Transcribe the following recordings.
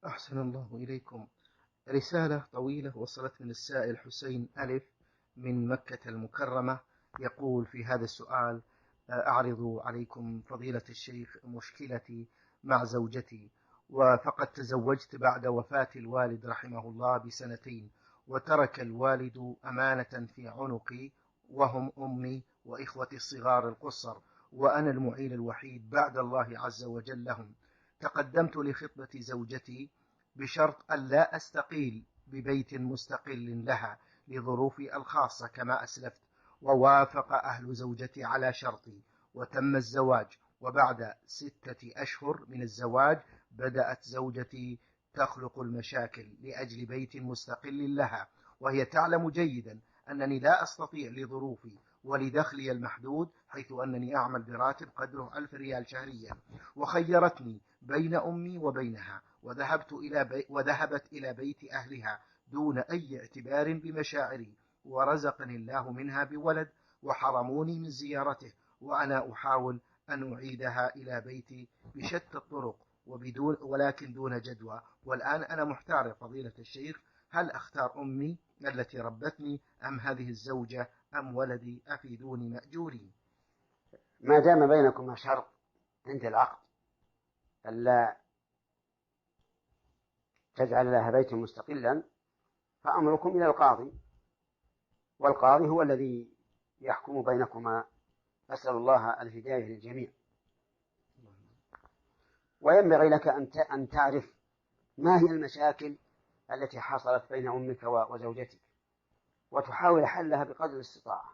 أحسن الله إليكم. رسالة طويلة وصلت من السائل حسين ألف من مكة المكرمة. يقول في هذا السؤال: أعرض عليكم فضيلة الشيخ مشكلتي مع زوجتي، فقد تزوجت بعد وفاة الوالد رحمه الله بسنتين، وترك الوالد أمانة في عنقي، وهم أمي وإخوتي الصغار القصر، وأنا المعين الوحيد بعد الله عز وجل لهم. تقدمت لخطبة زوجتي بشرط ألا أستقيل ببيت مستقل لها لظروفي الخاصة كما أسلفت، ووافق أهل زوجتي على شرطي وتم الزواج. وبعد 6 أشهر من الزواج بدأت زوجتي تخلق المشاكل لأجل بيت مستقل لها، وهي تعلم جيدا أنني لا أستطيع لظروفي ولدخلي المحدود، حيث أنني أعمل براتب قدره 1000 ريال شهريا، وخيرتني بين أمي وبينها، وذهبت إلى بيت أهلها دون أي اعتبار بمشاعري، ورزقني الله منها بولد وحرموني من زيارته، وأنا أحاول أن أعيدها إلى بيتي بشتى الطرق ولكن دون جدوى. والآن أنا محتار يا فضيلة الشيخ، هل أختار أمي التي ربتني أم هذه الزوجة أم ولدي؟ أفيدوني مأجورين. ما دام بينكما شرط عند العقد ألا تجعل لها بيتا مستقلا فأمركم إلى القاضي، والقاضي هو الذي يحكم بينكما. أسأل الله الهداية للجميع. وينبغي لك أن تعرف ما هي المشاكل التي حصلت بين أمك وزوجتك، وتحاول حلها بقدر الاستطاعة،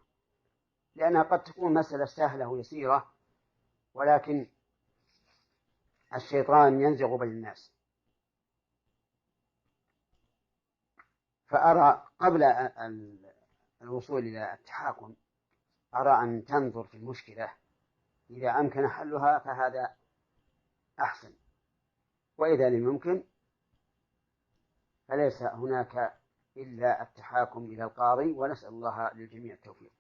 لأنها قد تكون مسألة سهلة ويسيرة، ولكن الشيطان ينزغ بين الناس. فأرى قبل الوصول إلى التحاكم أرى أن تنظر في المشكلة، إذا أمكن حلها فهذا أحسن، وإذا لم يمكن فليس هناك إلا التحاكم إلى القاضي، ونسأل الله للجميع التوفيق.